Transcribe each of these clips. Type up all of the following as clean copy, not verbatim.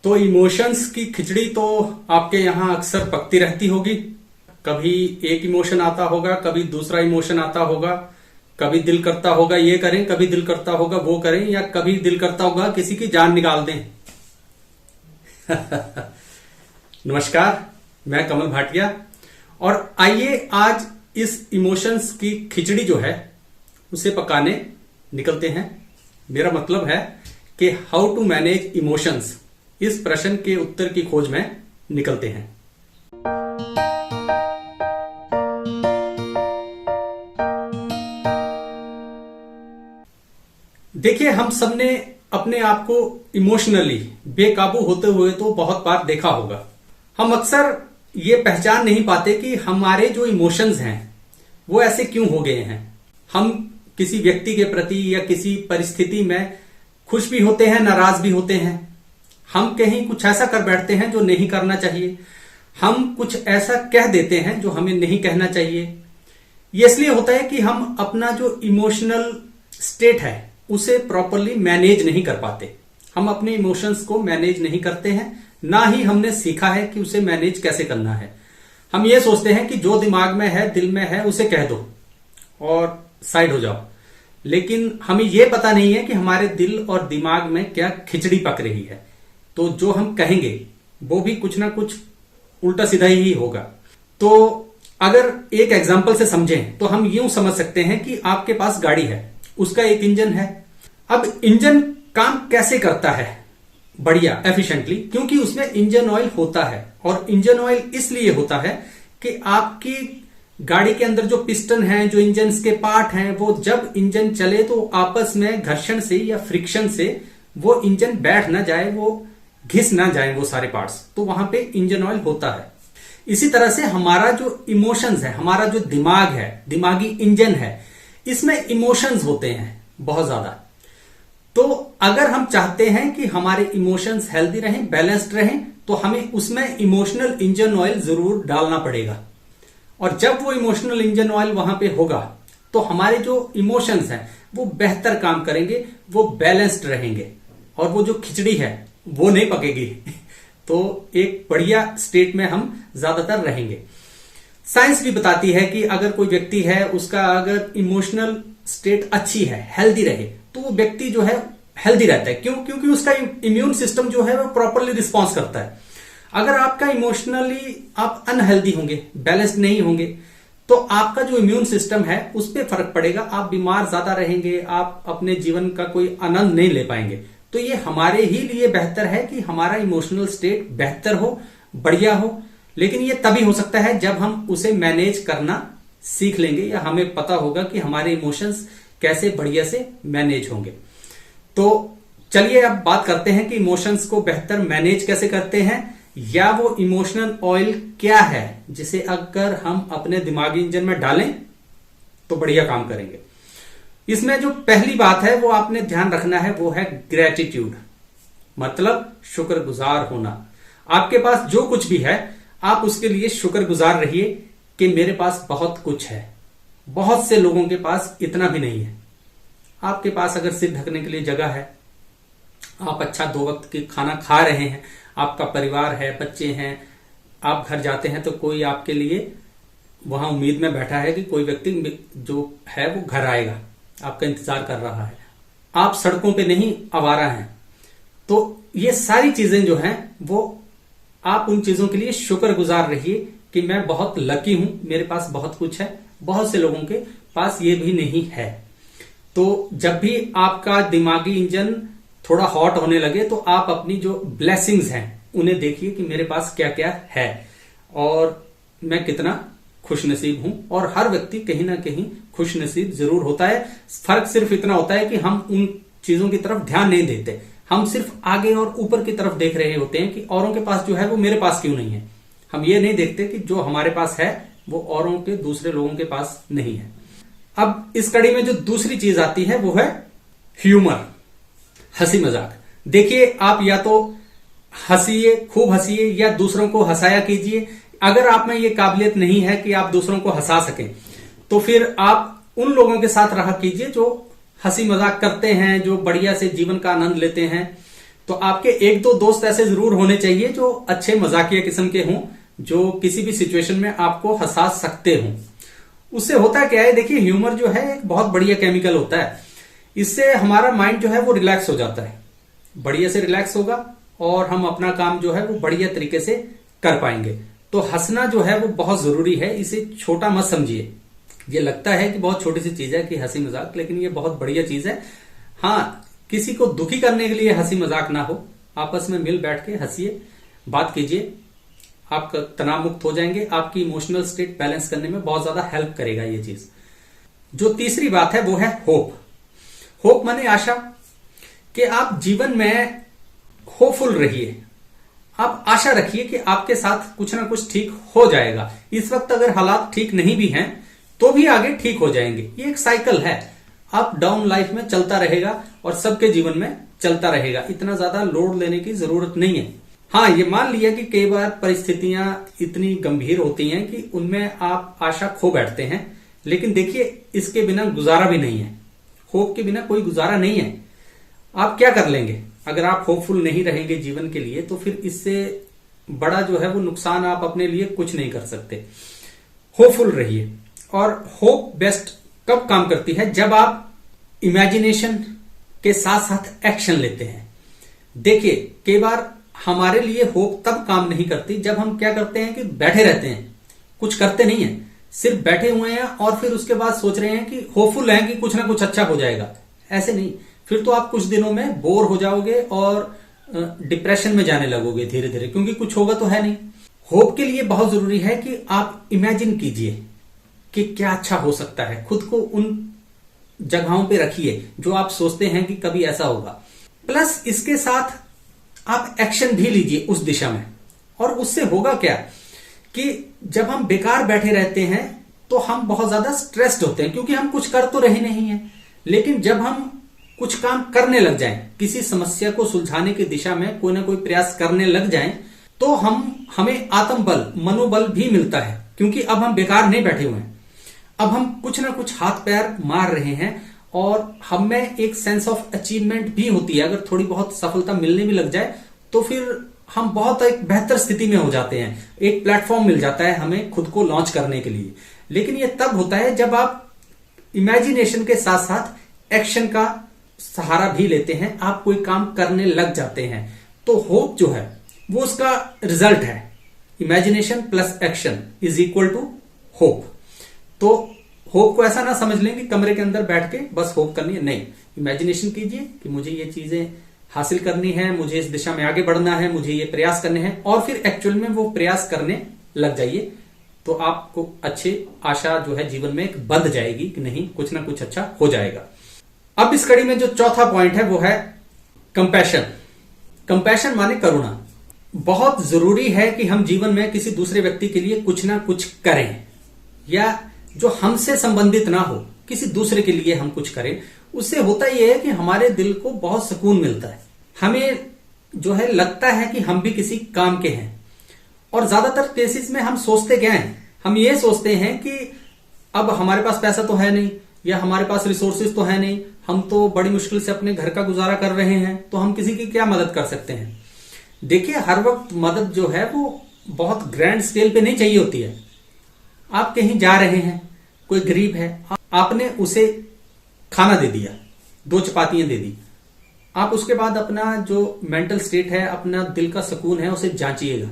तो इमोशंस की खिचड़ी तो आपके यहाँ अक्सर पकती रहती होगी। कभी एक इमोशन आता होगा, कभी दूसरा इमोशन आता होगा, कभी दिल करता होगा ये करें, कभी दिल करता होगा वो करें, या कभी दिल करता होगा किसी की जान निकाल दें। नमस्कार, मैं कमल भाटिया, और आइए आज इस इमोशंस की खिचड़ी जो है उसे पकाने निकलते हैं। मेरा मतलब है कि हाउ टू मैनेज इमोशंस, इस प्रश्न के उत्तर की खोज में निकलते हैं। देखिए, हम सबने अपने आप को इमोशनली बेकाबू होते हुए तो बहुत बार देखा होगा। हम अक्सर ये पहचान नहीं पाते कि हमारे जो इमोशंस हैं वो ऐसे क्यों हो गए हैं। हम किसी व्यक्ति के प्रति या किसी परिस्थिति में खुश भी होते हैं, नाराज भी होते हैं। हम कहीं कुछ ऐसा कर बैठते हैं जो नहीं करना चाहिए। हम कुछ ऐसा कह देते हैं जो हमें नहीं कहना चाहिए। ये इसलिए होता है कि हम अपना जो इमोशनल स्टेट है उसे प्रॉपरली मैनेज नहीं कर पाते। हम अपने इमोशंस को मैनेज नहीं करते हैं, ना ही हमने सीखा है कि उसे मैनेज कैसे करना है। हम ये सोचते हैं कि जो दिमाग में है, दिल में है, उसे कह दो और साइड हो जाओ। लेकिन हमें यह पता नहीं है कि हमारे दिल और दिमाग में क्या खिचड़ी पक रही है। तो जो हम कहेंगे वो भी कुछ ना कुछ उल्टा सीधा ही होगा। तो अगर एक एग्जाम्पल से समझें तो हम यूं समझ सकते हैं कि आपके पास गाड़ी है, उसका एक इंजन है। अब इंजन काम कैसे करता है बढ़िया एफिशिएंटली, क्योंकि उसमें इंजन ऑयल होता है। और इंजन ऑयल इसलिए होता है कि आपकी गाड़ी के अंदर जो पिस्टन है, जो इंजन के पार्ट हैं, वो जब इंजन चले तो आपस में घर्षण से या फ्रिक्शन से वो इंजन बैठ ना जाए, वो घिस ना जाए वो सारे पार्ट्स, तो वहां पे इंजन ऑयल होता है। इसी तरह से हमारा जो इमोशंस है, हमारा जो दिमाग है, दिमागी इंजन है, इसमें इमोशंस होते हैं बहुत ज्यादा। तो अगर हम चाहते हैं कि हमारे इमोशंस हेल्दी रहें, बैलेंस्ड रहें, तो हमें उसमें इमोशनल इंजन ऑयल जरूर डालना पड़ेगा। और जब वो इमोशनल इंजन ऑयल वहां पे होगा तो हमारे जो इमोशंस हैं वो बेहतर काम करेंगे, वो बैलेंस्ड रहेंगे, और वो जो खिचड़ी है वो नहीं पकेगी। तो एक बढ़िया स्टेट में हम ज्यादातर रहेंगे। साइंस भी बताती है कि अगर कोई व्यक्ति है, उसका अगर इमोशनल स्टेट अच्छी है, हेल्दी रहे, तो वो व्यक्ति जो है हेल्दी रहता है। क्यों? क्योंकि उसका इम्यून सिस्टम जो है वो प्रॉपरली रिस्पॉन्स करता है। अगर आपका इमोशनली आप अनहेल्दी होंगे, बैलेंस्ड नहीं होंगे, तो आपका जो इम्यून सिस्टम है उस पर फर्क पड़ेगा। आप बीमार ज्यादा रहेंगे, आप अपने जीवन का कोई आनंद नहीं ले पाएंगे। तो ये हमारे ही लिए बेहतर है कि हमारा इमोशनल स्टेट बेहतर हो, बढ़िया हो। लेकिन ये तभी हो सकता है जब हम उसे मैनेज करना सीख लेंगे, या हमें पता होगा कि हमारे इमोशंस कैसे बढ़िया से मैनेज होंगे। तो चलिए अब बात करते हैं कि इमोशंस को बेहतर मैनेज कैसे करते हैं, या वो इमोशनल ऑयल क्या है जिसे अगर हम अपने दिमागी इंजन में डालें तो बढ़िया काम करेंगे। इसमें जो पहली बात है वो आपने ध्यान रखना है, वो है ग्रेटिट्यूड, मतलब शुक्रगुजार होना। आपके पास जो कुछ भी है आप उसके लिए शुक्रगुजार रहिए कि मेरे पास बहुत कुछ है। बहुत से लोगों के पास इतना भी नहीं है। आपके पास अगर सिर ढकने के लिए जगह है, आप अच्छा 2 वक्त के खाना खा रहे हैं, आपका परिवार है, बच्चे हैं, आप घर जाते हैं तो कोई आपके लिए वहां उम्मीद में बैठा है कि कोई व्यक्ति जो है वो घर आएगा, आपका इंतजार कर रहा है। आप सड़कों पे नहीं आवारा हैं। तो ये सारी चीजें जो हैं वो आप उन चीजों के लिए शुक्रगुजार रहिए कि मैं बहुत लकी हूं, मेरे पास बहुत कुछ है। बहुत से लोगों के पास ये भी नहीं है। तो जब भी आपका दिमागी इंजन थोड़ा हॉट होने लगे तो आप अपनी जो ब्लेसिंग्स हैं उन्हें देखिए कि मेरे पास क्या क्या है और मैं कितना खुशनसीब हूं। और हर व्यक्ति कहीं ना कहीं खुशनसीब जरूर होता है। फर्क सिर्फ इतना होता है कि हम उन चीजों की तरफ ध्यान नहीं देते। हम सिर्फ आगे और ऊपर की तरफ देख रहे होते हैं कि औरों के पास जो है वो मेरे पास क्यों नहीं है। हम ये नहीं देखते कि जो हमारे पास है वो औरों के, दूसरे लोगों के पास नहीं है। अब इस कड़ी में जो दूसरी चीज आती है वो है ह्यूमर, हंसी मजाक। देखिए, आप या तो हंसिए, खूब हंसिए, या दूसरों को हंसाया कीजिए। अगर आप में ये काबिलियत नहीं है कि आप दूसरों को हंसा सकें, तो फिर आप उन लोगों के साथ रहा कीजिए जो हंसी मजाक करते हैं, जो बढ़िया से जीवन का आनंद लेते हैं। तो आपके एक दो दोस्त ऐसे जरूर होने चाहिए जो अच्छे मजाकिया किस्म के हों, जो किसी भी सिचुएशन में आपको हंसा सकते हों। उससे होता क्या है, देखिए ह्यूमर जो है एक बहुत बढ़िया केमिकल होता है। इससे हमारा माइंड जो है वो रिलैक्स हो जाता है, बढ़िया से रिलैक्स होगा और हम अपना काम जो है वो बढ़िया तरीके से कर पाएंगे। तो हंसना जो है वो बहुत जरूरी है, इसे छोटा मत समझिए। ये लगता है कि बहुत छोटी सी चीज है कि हंसी मजाक, लेकिन ये बहुत बढ़िया चीज है। हाँ, किसी को दुखी करने के लिए हंसी मजाक ना हो, आपस में मिल बैठ के हंसिए, बात कीजिए, आप तनाव मुक्त हो जाएंगे। आपकी इमोशनल स्टेट बैलेंस करने में बहुत ज्यादा हेल्प करेगा ये चीज। जो तीसरी बात है वो है होप। होप माने आशा, कि आप जीवन में होपफुल रहिए। आप आशा रखिए कि आपके साथ कुछ ना कुछ ठीक हो जाएगा। इस वक्त अगर हालात ठीक नहीं भी हैं तो भी आगे ठीक हो जाएंगे। ये एक साइकिल है, अप डाउन लाइफ में चलता रहेगा और सबके जीवन में चलता रहेगा। इतना ज्यादा लोड लेने की जरूरत नहीं है। हाँ, ये मान लिया कि कई बार परिस्थितियां इतनी गंभीर होती हैं कि उनमें आप आशा खो बैठते हैं, लेकिन देखिए इसके बिना गुजारा भी नहीं है। होप के बिना कोई गुजारा नहीं है। आप क्या कर लेंगे अगर आप होपफुल नहीं रहेंगे जीवन के लिए? तो फिर इससे बड़ा जो है वो नुकसान आप अपने लिए कुछ नहीं कर सकते। होपफुल रहिए। और होप बेस्ट कब काम करती है? जब आप इमेजिनेशन के साथ साथ एक्शन लेते हैं। देखिए कई बार हमारे लिए होप तब काम नहीं करती जब हम क्या करते हैं कि बैठे रहते हैं, कुछ करते नहीं है, सिर्फ बैठे हुए हैं और फिर उसके बाद सोच रहे हैं कि होपफुल हैं कि कुछ ना कुछ अच्छा हो जाएगा। ऐसे नहीं, फिर तो आप कुछ दिनों में बोर हो जाओगे और डिप्रेशन में जाने लगोगे धीरे धीरे, क्योंकि कुछ होगा तो है नहीं। होप के लिए बहुत जरूरी है कि आप इमेजिन कीजिए कि क्या अच्छा हो सकता है। खुद को उन जगहों पे रखिए जो आप सोचते हैं कि कभी ऐसा होगा। प्लस इसके साथ आप एक्शन भी लीजिए उस दिशा में। और उससे होगा क्या कि जब हम बेकार बैठे रहते हैं तो हम बहुत ज्यादा स्ट्रेस्ड होते हैं, क्योंकि हम कुछ कर तो रहे नहीं है। लेकिन जब हम कुछ काम करने लग जाएं, किसी समस्या को सुलझाने की दिशा में कोई ना कोई प्रयास करने लग जाएं, तो हमें आत्मबल, मनोबल भी मिलता है, क्योंकि अब हम बेकार नहीं बैठे हुए हैं। अब हम कुछ ना कुछ हाथ पैर मार रहे हैं और हमें एक सेंस ऑफ अचीवमेंट भी होती है। अगर थोड़ी बहुत सफलता मिलने भी लग जाए तो फिर हम बहुत एक बेहतर स्थिति में हो जाते हैं। एक प्लेटफॉर्म मिल जाता है हमें खुद को लॉन्च करने के लिए। लेकिन ये तब होता है जब आप इमेजिनेशन के साथ साथ एक्शन का सहारा भी लेते हैं, आप कोई काम करने लग जाते हैं। तो होप जो है वो उसका रिजल्ट है। Imagination plus action is equal to hope. तो होप को ऐसा ना समझ लें कि कमरे के अंदर बैठ के बस होप करनी है, नहीं। इमेजिनेशन कीजिए कि मुझे ये चीजें हासिल करनी है, मुझे इस दिशा में आगे बढ़ना है, मुझे ये प्रयास करने हैं, और फिर एक्चुअल में वो प्रयास करने लग जाइए। तो आपको अच्छी आशा जो है जीवन में एक बंध जाएगी कि नहीं, कुछ ना कुछ अच्छा हो जाएगा। अब इस कड़ी में जो चौथा पॉइंट है वो है कंपैशन। कंपैशन माने करुणा। बहुत जरूरी है कि हम जीवन में किसी दूसरे व्यक्ति के लिए कुछ ना कुछ करें, या जो हमसे संबंधित ना हो किसी दूसरे के लिए हम कुछ करें। उससे होता यह है कि हमारे दिल को बहुत सुकून मिलता है। हमें जो है लगता है कि हम भी किसी काम के हैं। और ज्यादातर केसेस में हम सोचते क्या हैं, हम ये सोचते हैं कि अब हमारे पास पैसा तो है नहीं, या हमारे पास रिसोर्सेज तो है नहीं, हम तो बड़ी मुश्किल से अपने घर का गुजारा कर रहे हैं, तो हम किसी की क्या मदद कर सकते हैं। देखिए हर वक्त मदद जो है वो बहुत ग्रैंड स्केल पे नहीं चाहिए होती है। आप कहीं जा रहे हैं, कोई गरीब है, आपने उसे खाना दे दिया, 2 चपातियां दे दी, आप उसके बाद अपना जो मेंटल स्टेट है, अपना दिल का सुकून है, उसे जांचिएगा,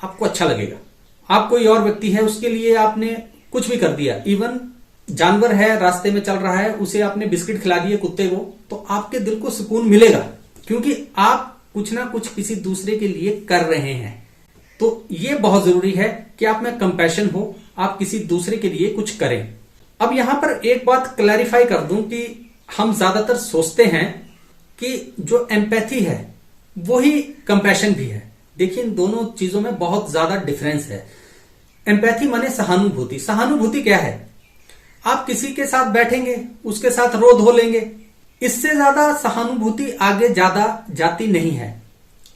आपको अच्छा लगेगा। आप कोई और व्यक्ति है, उसके लिए आपने कुछ भी कर दिया, इवन जानवर है रास्ते में चल रहा है, उसे आपने बिस्किट खिला दिए कुत्ते को, तो आपके दिल को सुकून मिलेगा, क्योंकि आप कुछ ना कुछ किसी दूसरे के लिए कर रहे हैं। तो ये बहुत जरूरी है कि आप में कंपैशन हो, आप किसी दूसरे के लिए कुछ करें। अब यहां पर एक बात क्लैरिफाई कर दूं कि हम ज्यादातर सोचते हैं कि जो एम्पैथी है वही कंपैशन भी है। देखिए इन दोनों चीजों में बहुत ज्यादा डिफरेंस है। एम्पैथी माने सहानुभूति। सहानुभूति क्या है? आप किसी के साथ बैठेंगे, उसके साथ रो धो लेंगे, इससे ज्यादा सहानुभूति आगे ज्यादा जाती नहीं है।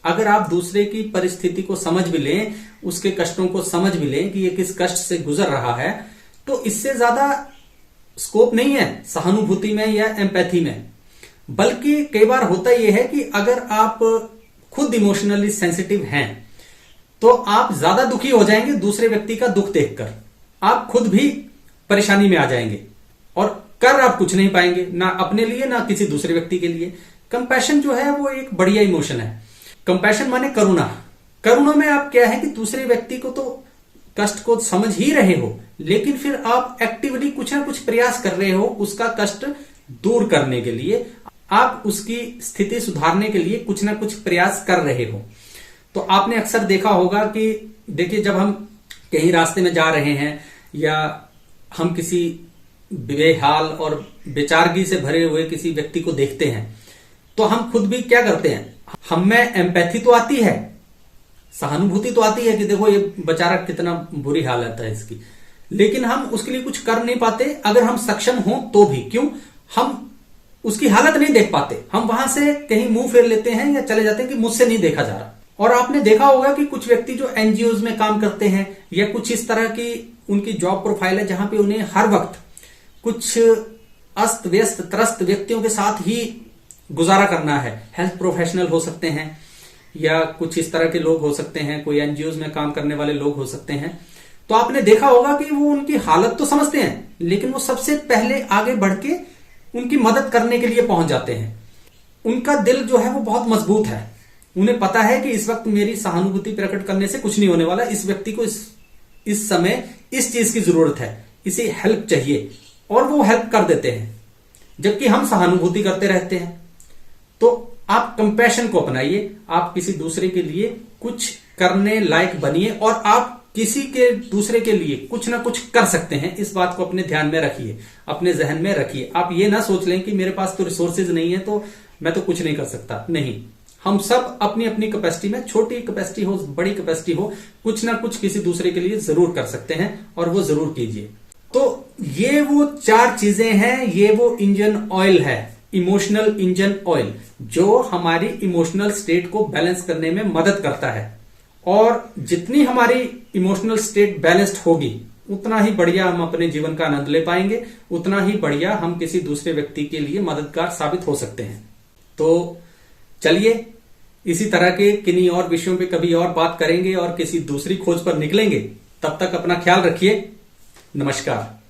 अगर आप दूसरे की परिस्थिति को समझ भी लें, उसके कष्टों को समझ भी लें कि ये किस कष्ट से गुजर रहा है, तो इससे ज्यादा स्कोप नहीं है सहानुभूति में या एम्पैथी में। बल्कि कई बार होता यह है कि अगर आप खुद इमोशनली सेंसिटिव हैं तो आप ज्यादा दुखी हो जाएंगे दूसरे व्यक्ति का दुख देखकर। आप खुद भी परेशानी में आ जाएंगे और कर आप कुछ नहीं पाएंगे, ना अपने लिए ना किसी दूसरे व्यक्ति के लिए। कंपैशन जो है वो एक बढ़िया इमोशन है। कंपैशन माने करुणा। करुणा में आप क्या है कि दूसरे व्यक्ति को तो कष्ट को समझ ही रहे हो, लेकिन फिर आप एक्टिवली कुछ ना कुछ प्रयास कर रहे हो उसका कष्ट दूर करने के लिए, आप उसकी स्थिति सुधारने के लिए कुछ ना कुछ प्रयास कर रहे हो। तो आपने अक्सर देखा होगा कि देखिए, जब हम कहीं रास्ते में जा रहे हैं या हम किसी बेहाल और बेचारगी से भरे हुए किसी व्यक्ति को देखते हैं तो हम खुद भी क्या करते हैं, हम में एम्पैथी तो आती है, सहानुभूति तो आती है कि देखो ये बेचारा कितना बुरी हालत है इसकी, लेकिन हम उसके लिए कुछ कर नहीं पाते। अगर हम सक्षम हो तो भी, क्यों, हम उसकी हालत नहीं देख पाते, हम वहां से कहीं मुंह फेर लेते हैं या चले जाते हैं कि मुझसे नहीं देखा जा रहा। और आपने देखा होगा कि कुछ व्यक्ति जो एनजीओज में काम करते हैं या कुछ इस तरह की उनकी जॉब प्रोफाइल है जहां पे उन्हें हर वक्त कुछ अस्त व्यस्त त्रस्त व्यक्तियों के साथ ही गुजारा करना है। हेल्थ प्रोफेशनल हो सकते हैं या कुछ इस तरह के लोग हो सकते हैं, कोई एनजीओज में काम करने वाले लोग हो सकते हैं। तो आपने देखा होगा कि वो उनकी हालत तो समझते हैं, लेकिन वो सबसे पहले आगे बढ़ के उनकी मदद करने के लिए पहुंच जाते हैं। उनका दिल जो है वो बहुत मजबूत है, उन्हें पता है कि इस वक्त मेरी सहानुभूति प्रकट करने से कुछ नहीं होने वाला, इस व्यक्ति को इस समय इस चीज की जरूरत है, इसे हेल्प चाहिए, और वो हेल्प कर देते हैं। जबकि हम सहानुभूति करते रहते हैं। तो आप कंपैशन को अपनाइए, आप किसी दूसरे के लिए कुछ करने लायक बनिए और आप किसी के दूसरे के लिए कुछ ना कुछ कर सकते हैं। इस बात को अपने ध्यान में रखिए, अपने जहन में रखिए। आप ये ना सोच लें कि मेरे पास तो रिसोर्सेज नहीं है तो मैं तो कुछ नहीं कर सकता। नहीं, हम सब अपनी अपनी कैपेसिटी में, छोटी कैपेसिटी हो बड़ी कैपेसिटी हो, कुछ ना कुछ किसी दूसरे के लिए जरूर कर सकते हैं और वो जरूर कीजिए। तो ये वो 4 चीजें हैं, ये वो इंजन ऑयल है, इमोशनल इंजन ऑयल, जो हमारी इमोशनल स्टेट को बैलेंस करने में मदद करता है। और जितनी हमारी इमोशनल स्टेट बैलेंस्ड होगी उतना ही बढ़िया हम अपने जीवन का आनंद ले पाएंगे, उतना ही बढ़िया हम किसी दूसरे व्यक्ति के लिए मददगार साबित हो सकते हैं। तो चलिए, इसी तरह के किन्हीं और विषयों पे कभी और बात करेंगे और किसी दूसरी खोज पर निकलेंगे। तब तक अपना ख्याल रखिए। नमस्कार।